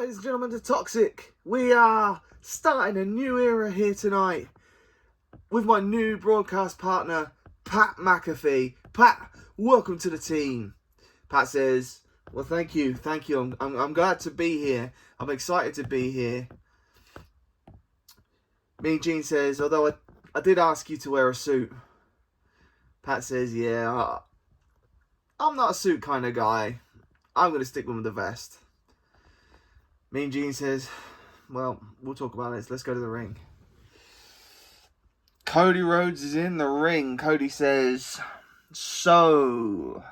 ladies and gentlemen, to ToXic. We are starting a new era here tonight with my new broadcast partner, Pat McAfee. Pat, welcome to the team. Pat says, well, thank you. I'm glad to be here. I'm excited to be here. Mean Gene says, although I did ask you to wear a suit. Pat says, yeah, I'm not a suit kind of guy. I'm going to stick with the vest. Mean Gene says, well, we'll talk about this. Let's go to the ring. Cody Rhodes is in the ring. Cody says, so,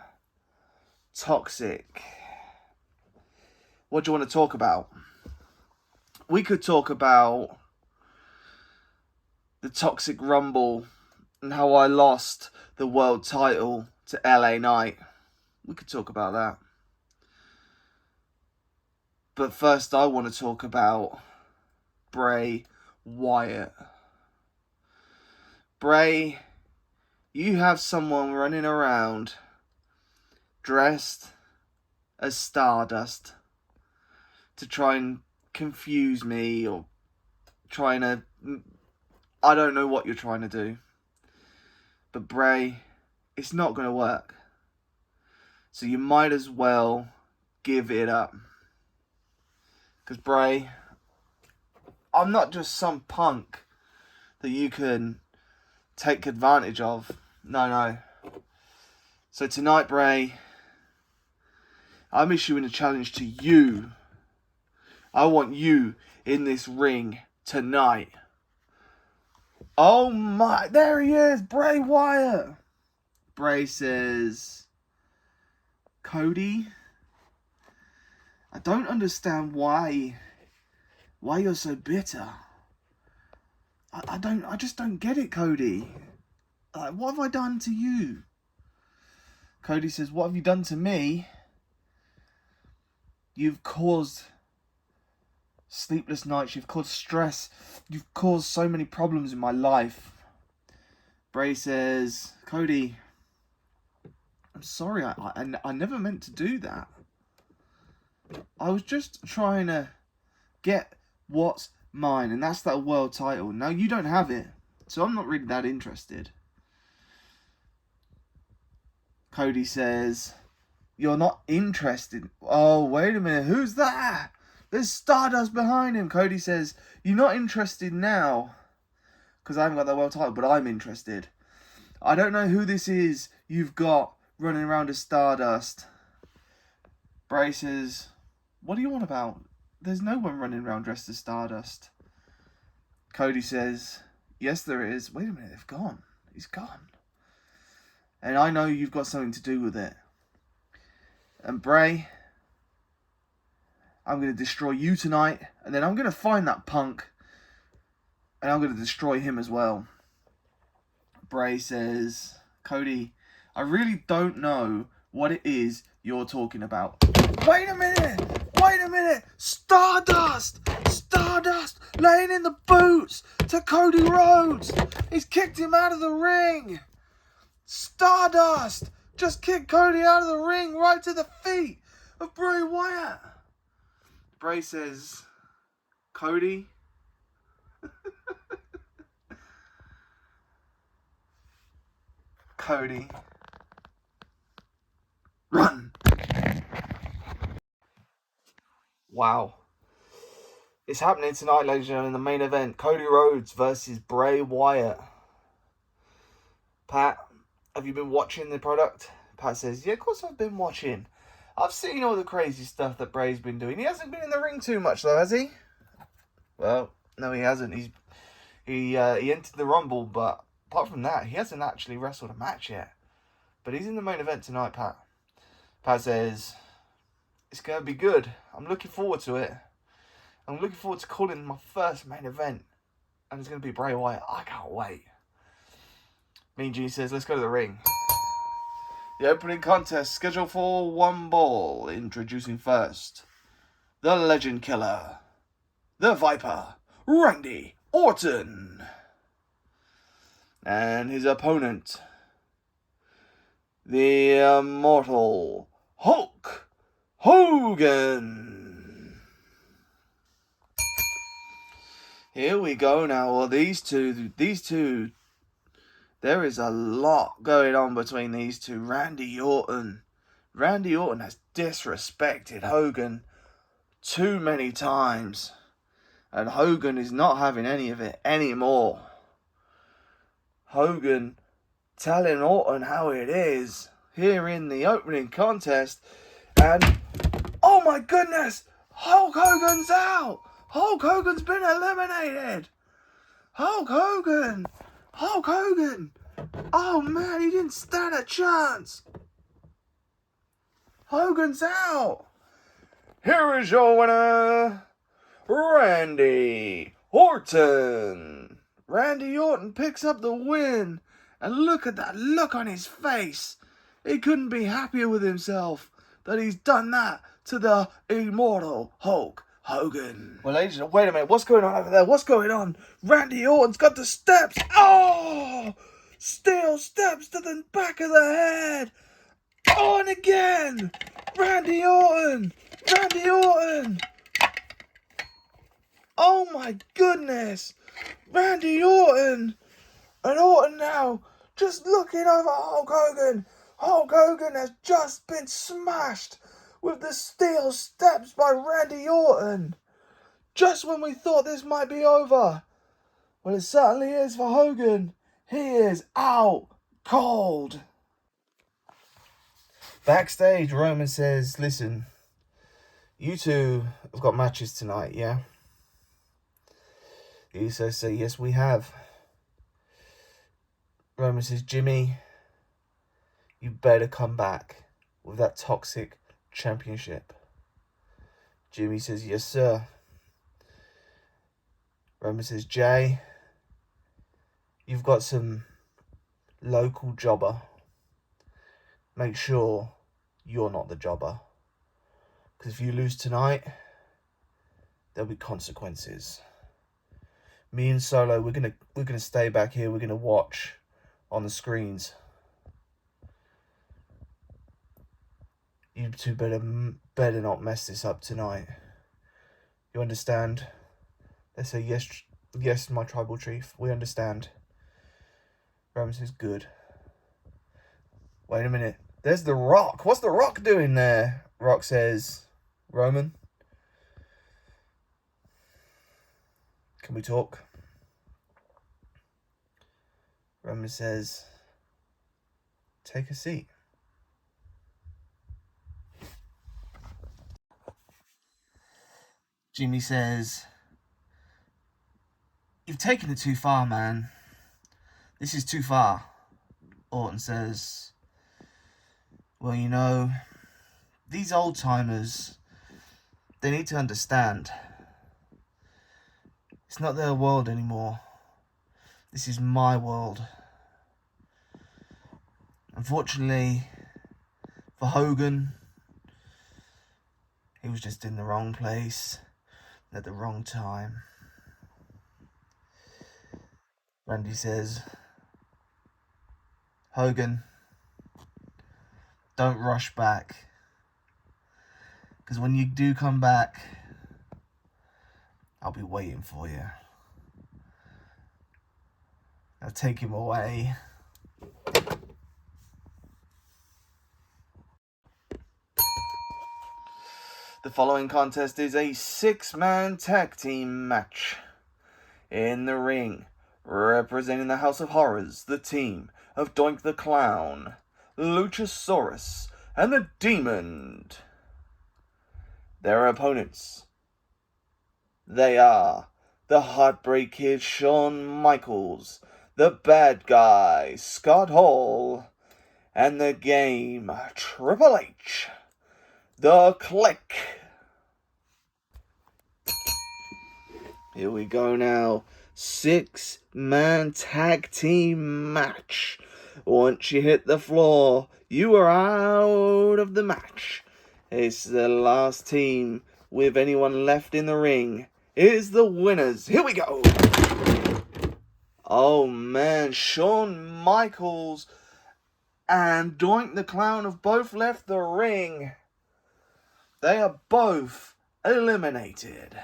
ToXic, what do you want to talk about? We could talk about the ToXic Rumble and how I lost the world title to LA Knight. We could talk about that. But first, I want to talk about Bray Wyatt. Bray, you have someone running around dressed as Stardust to try and confuse me or trying to... I don't know what you're trying to do. But Bray, it's not going to work. So you might as well give it up. Because Bray, I'm not just some punk that you can take advantage of. No. So tonight, Bray, I'm issuing a challenge to you. I want you in this ring tonight. Oh my, there he is, Bray Wyatt. Bray says, Cody, I don't understand why you're so bitter. I just don't get it, Cody. What have I done to you? Cody says, what have you done to me? You've caused sleepless nights, you've caused stress, you've caused so many problems in my life. Bray says, Cody, I'm sorry, I never meant to do that. I was just trying to get what's mine, and that's that world title. Now you don't have it, so I'm not really that interested. Cody says, you're not interested. Oh, wait a minute, who's that? There's Stardust behind him. Cody says, you're not interested now because I haven't got that world title, but I'm interested. I don't know who this is you've got running around as Stardust. Bray says, what do you want about? There's no one running around dressed as Stardust. Cody says, yes there is. Wait a minute, they've gone. He's gone. And I know you've got something to do with it. And Bray, I'm going to destroy you tonight. And then I'm going to find that punk. And I'm going to destroy him as well. Bray says, Cody, I really don't know what it is you're talking about. Wait a minute! Stardust laying in the boots to Cody Rhodes. He's kicked him out of the ring. Stardust just kicked Cody out of the ring right to the feet of Bray Wyatt. Bray says, Cody, Cody, run. Wow. It's happening tonight, ladies and gentlemen, in the main event. Cody Rhodes versus Bray Wyatt. Pat, have you been watching the product? Pat says, yeah, of course I've been watching. I've seen all the crazy stuff that Bray's been doing. He hasn't been in the ring too much, though, has he? Well, no, he hasn't. He entered the Rumble, but apart from that, he hasn't actually wrestled a match yet. But he's in the main event tonight, Pat. Pat says, it's going to be good. I'm looking forward to it. I'm looking forward to calling my first main event. And it's going to be Bray Wyatt. I can't wait. Mean Gene says, let's go to the ring. The opening contest scheduled for one ball. Introducing first, the Legend Killer, the Viper, Randy Orton. And his opponent, the Immortal Hulk Hogan. Here we go now. Well, these two, there is a lot going on between these two. Randy Orton has disrespected Hogan too many times. And Hogan is not having any of it anymore. Hogan telling Orton how it is here in the opening contest. And, oh my goodness, Hulk Hogan's out. Hulk Hogan's been eliminated. Hulk Hogan. Oh man, he didn't stand a chance. Hogan's out. Here is your winner, Randy Orton. Randy Orton picks up the win. And look at that look on his face. He couldn't be happier with himself that he's done that to the immortal Hulk Hogan. Well, ladies, wait a minute. What's going on over there? What's going on? Randy Orton's got the steps. Oh! Steel steps to the back of the head. Oh, and again. Randy Orton. Oh, my goodness. Randy Orton. And Orton now just looking over Hulk Hogan. Hulk Hogan has just been smashed with the steel steps by Randy Orton. Just when we thought this might be over. Well, it certainly is for Hogan. He is out cold. Backstage, Roman says, listen, you two have got matches tonight, yeah? The Usos say, yes, we have. Roman says, Jimmy, you better come back with that ToXic championship. Jimmy says, yes, sir. Roman says, Jay, you've got some local jobber. Make sure you're not the jobber. Because if you lose tonight, there'll be consequences. Me and Solo, we're gonna stay back here. We're gonna watch on the screens. You two better not mess this up tonight. You understand? They say, yes, my tribal chief. We understand. Roman says, good. Wait a minute. There's The Rock. What's The Rock doing there? Rock says, Roman, can we talk? Roman says, take a seat. Jimmy says, you've taken it too far, man. This is too far. Orton says, well, you know, these old timers, they need to understand. It's not their world anymore. This is my world. Unfortunately, for Hogan, he was just in the wrong place at the wrong time. Randy says, Hogan, don't rush back. Because when you do come back, I'll be waiting for you. Now take him away. The following contest is a 6-man tag team match. In the ring, representing the House of Horrors, the team of Doink the Clown, Luchasaurus, and the Demon. Their opponents, they are the Heartbreak Kid Shawn Michaels, the Bad Guy Scott Hall, and the Game Triple H, the Click. Here we go now. 6-man tag team match. Once you hit the floor, you are out of the match. It's the last team with anyone left in the ring. Is the winners. Here we go. Oh man, Shawn Michaels and Doink the Clown have both left the ring. They are both eliminated.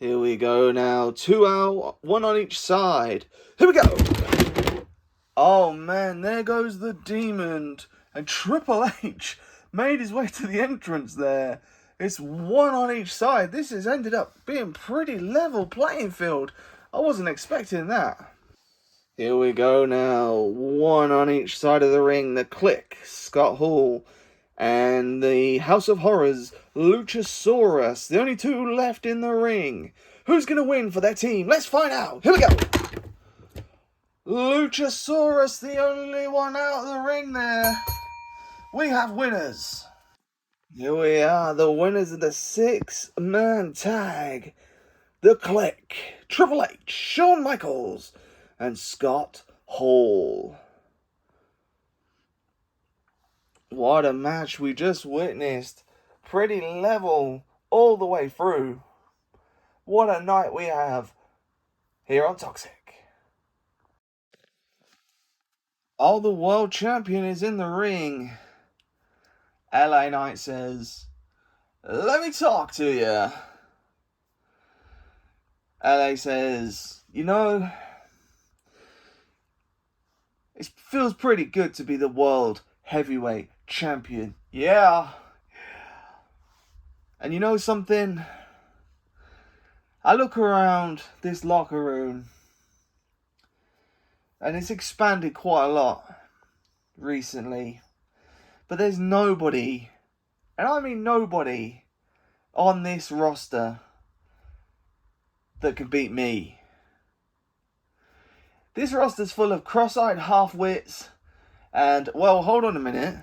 Here we go now. 2 out, 1 on each side. Here we go. Oh man, there goes the Demon. And Triple H made his way to the entrance there. It's 1 on each side. This has ended up being pretty level playing field. I wasn't expecting that. Here we go now. 1 on each side of the ring. The Click, Scott Hall, and the House of Horrors, Luchasaurus. The only 2 left in the ring. Who's going to win for their team? Let's find out. Here we go. Luchasaurus, the only one out of the ring there. We have winners. Here we are, the winners of the 6-man tag. The Click, Triple H, Shawn Michaels, and Scott Hall. What a match we just witnessed. Pretty level all the way through. What a night we have here on ToXic. Oh, the world champion is in the ring. LA Knight says, "Let me talk to you." LA says, "You know, it feels pretty good to be the world heavyweight champion. Yeah. And you know something? I look around this locker room, and it's expanded quite a lot recently. But there's nobody, and I mean nobody, on this roster that can beat me. This roster's full of cross-eyed half-wits, and, well, hold on a minute.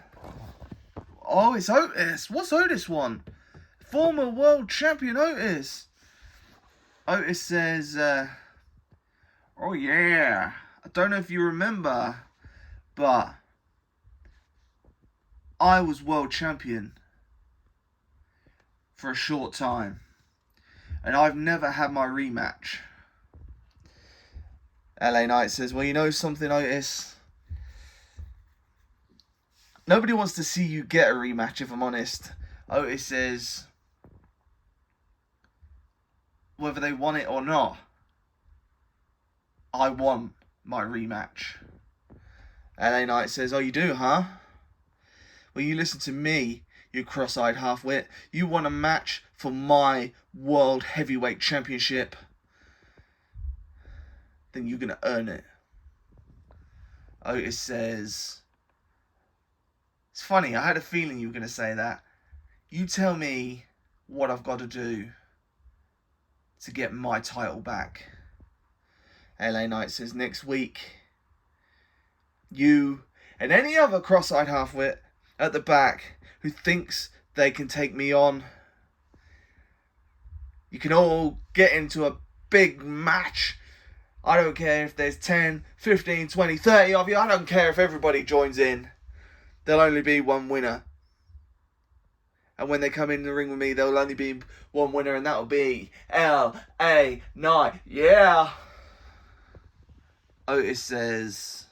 Oh, it's Otis. What's Otis won? Former world champion Otis. Otis says, "Oh yeah, I don't know if you remember, but I was world champion for a short time, and I've never had my rematch." LA Knight says, "Well, you know something, Otis? Nobody wants to see you get a rematch, if I'm honest." Otis says, "Whether they want it or not, I want my rematch." LA Knight says, "Oh, you do, huh? Well, you listen to me, you cross-eyed half-wit. You want a match for my World Heavyweight Championship, then you're going to earn it." Otis says, "It's funny, I had a feeling you were going to say that. You tell me what I've got to do to get my title back." LA Knight says, "Next week, you and any other cross-eyed half-wit at the back who thinks they can take me on, you can all get into a big match. I don't care if there's 10, 15, 20, 30 of you. I don't care if everybody joins in. There'll only be one winner. And when they come in the ring with me, there'll only be one winner, and that'll be LA Knight. Yeah." Otis says,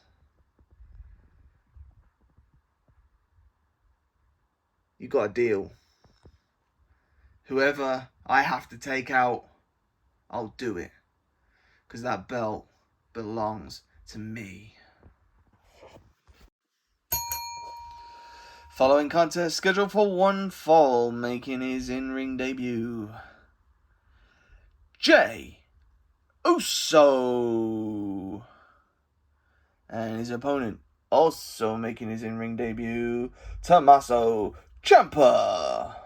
"You got a deal. Whoever I have to take out, I'll do it. Because that belt belongs to me." Following contest scheduled for one fall, making his in-ring debut, Jey Uso. And his opponent, also making his in-ring debut, Tommaso Ciampa.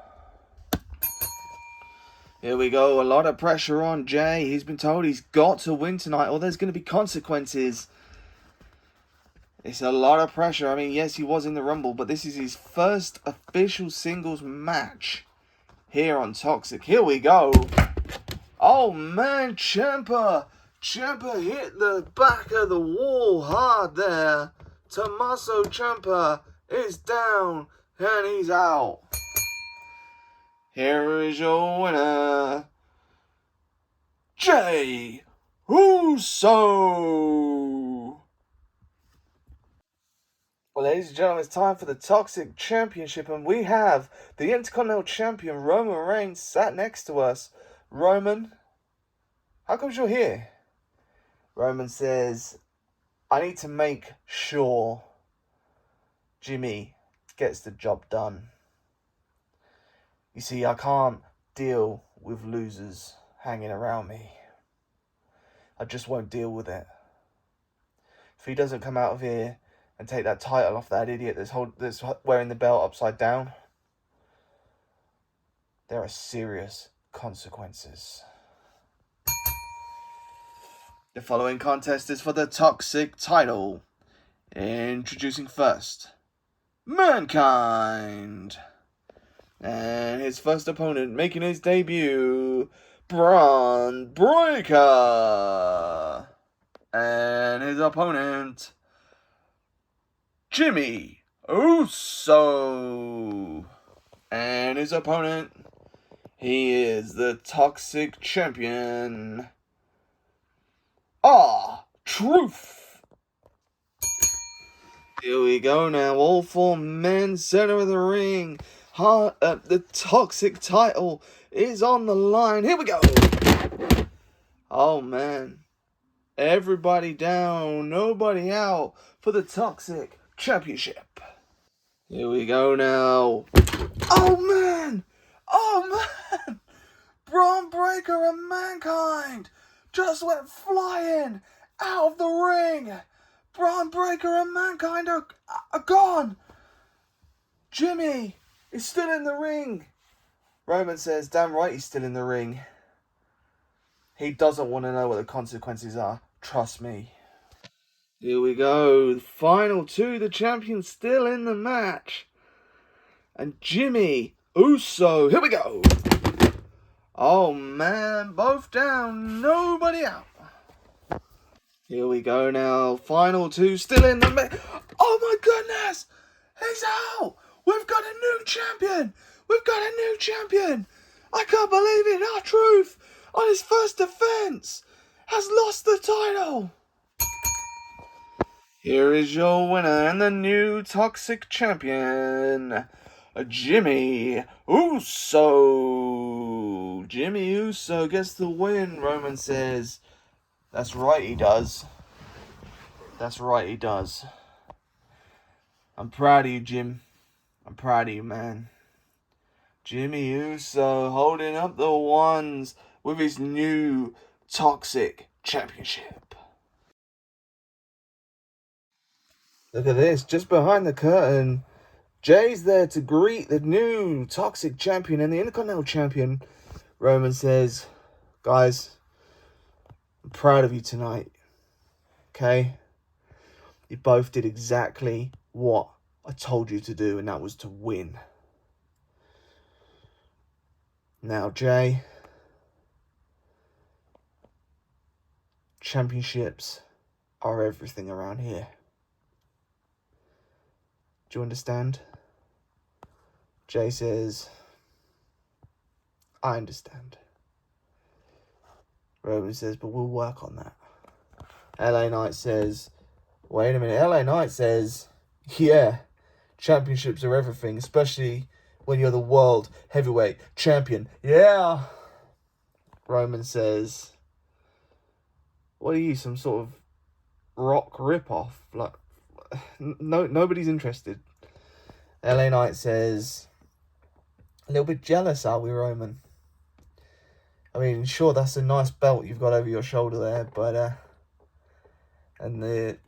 Here we go, a lot of pressure on Jey. He's been told he's got to win tonight or there's going to be consequences. It's a lot of pressure. I mean, yes, he was in the Rumble, but this is his first official singles match here on ToXic. Here we go. Oh man, Ciampa hit the back of the wall hard there. Tommaso Ciampa is down and he's out. Here is your winner, Jey Uso. Well, ladies and gentlemen, it's time for the ToXic Championship, and we have the Intercontinental Champion Roman Reigns sat next to us. Roman, How come you're here? Roman says, I need to make sure Jimmy gets the job done. You see, I can't deal with losers hanging around me. I just won't deal with it. If he doesn't come out of here and take that title off that idiot that's wearing the belt upside down, there are serious consequences. The following contest is for the ToXic title. Introducing first, Mankind. And his first opponent making his debut, Bron Breakker. And his opponent, Jimmy Uso. And his opponent, he is the ToXic champion, R-Truth. Here we go now, all four men, center of the ring. The ToXic title is on the line. Here we go. Oh man. Everybody down, nobody out for the ToXic championship. Here we go now. Oh man. Oh man. Bron Breakker and Mankind just went flying out of the ring. Bron Breakker and Mankind are gone. Jimmy is still in the ring. Roman says, damn right he's still in the ring. He doesn't want to know what the consequences are. Trust me. Here we go. Final two. The champion's still in the match. And Jimmy Uso. Here we go. Oh man. Both down. Nobody out. Here we go now. Final two. Still in the match. Oh my goodness. He's out. We've got a new champion. We've got a new champion. I can't believe it. R-Truth, on his first defense, has lost the title. Here is your winner and the new ToXic champion, Jimmy Uso. Jimmy Uso gets the win, Roman says. That's right, he does. That's right, he does. I'm proud of you, Jim. I'm proud of you, man. Jimmy Uso holding up the ones with his new ToXic championship. Look at this, just behind the curtain, Jay's there to greet the new ToXic champion and the Intercontinental champion. Roman says, guys, I'm proud of you tonight. Okay? You both did exactly what I told you to do, and that was to win. Now, Jay, championships are everything around here. Do you understand? Jay says, I understand. Roman says, but we'll work on that. LA Knight says, wait a minute. LA Knight says, yeah, championships are everything, especially when you're the world heavyweight champion. Yeah. Roman says, what are you, some sort of rock ripoff? Like, no, nobody's interested. LA Knight says, a little bit jealous, are we, Roman? I mean, sure, that's a nice belt you've got over your shoulder there, but and the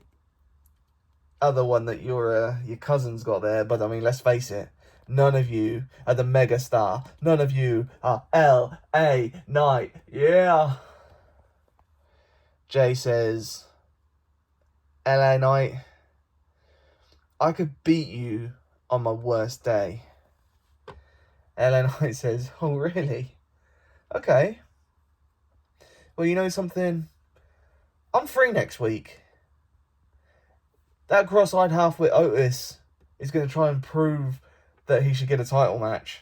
other one that your cousin's got there, but I mean, let's face it, none of you are the mega star. None of you are LA Knight. Yeah. Jay says, LA Knight, I could beat you on my worst day. LA Knight says, oh really? Okay. Well, you know something? I'm free next week. That cross-eyed half-wit Otis is going to try and prove that he should get a title match.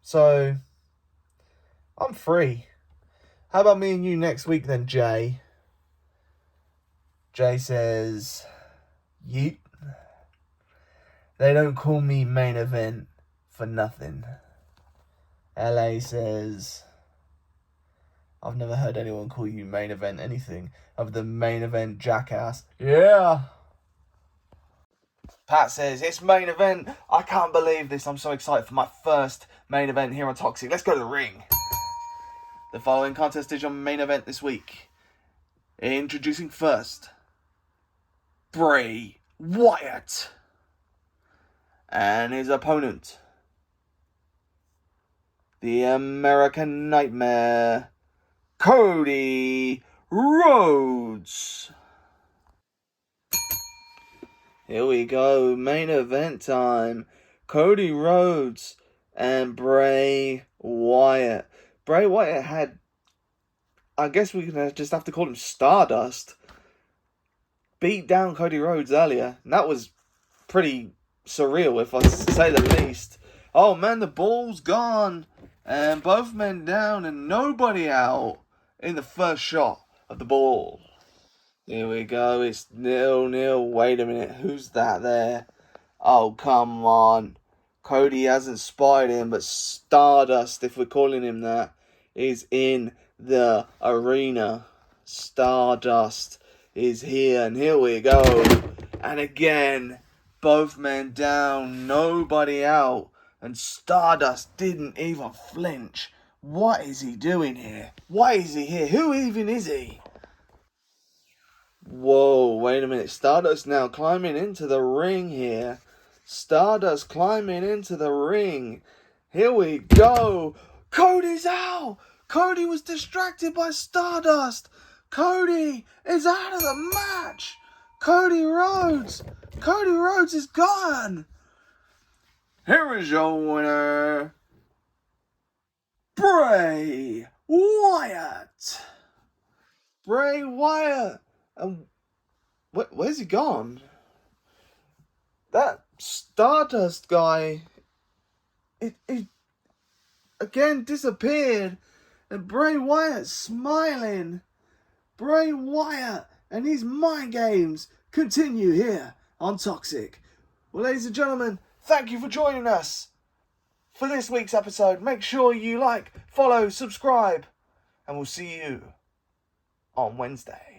So, I'm free. How about me and you next week then, Jay? Jay says, yeet. They don't call me main event for nothing. LA says, I've never heard anyone call you main event anything other than main event jackass. Yeah. Pat says, it's main event. I can't believe this. I'm so excited for my first main event here on ToXic. Let's go to the ring. The following contest is your main event this week. Introducing first, Bray Wyatt. And his opponent, the American Nightmare, Cody Rhodes. Here we go, main event time. Cody Rhodes and Bray Wyatt. Bray Wyatt had, I guess we can just have to call him Stardust, beat down Cody Rhodes earlier. And that was pretty surreal, if I say the least. Oh man, the ball's gone. And both men down and nobody out in the first shot of the ball. Here we go, it's 0-0. Wait a minute, who's that there? Oh, come on. Cody hasn't spotted him, but Stardust, if we're calling him that, is in the arena. Stardust is here, and here we go. And again, both men down, nobody out, and Stardust didn't even flinch. What is he doing here? Why is he here? Who even is he? Whoa, wait a minute. Stardust now climbing into the ring here. Stardust climbing into the ring. Here we go. Cody's out. Cody was distracted by Stardust. Cody is out of the match. Cody Rhodes is gone. Here is your winner, Bray Wyatt. Bray Wyatt. Where's he gone? That Stardust guy, it again disappeared. And Bray Wyatt's smiling. Bray Wyatt and his mind games continue here on ToXic. Well, ladies and gentlemen, thank you for joining us for this week's episode. Make sure you like, follow, subscribe, and we'll see you on Wednesday.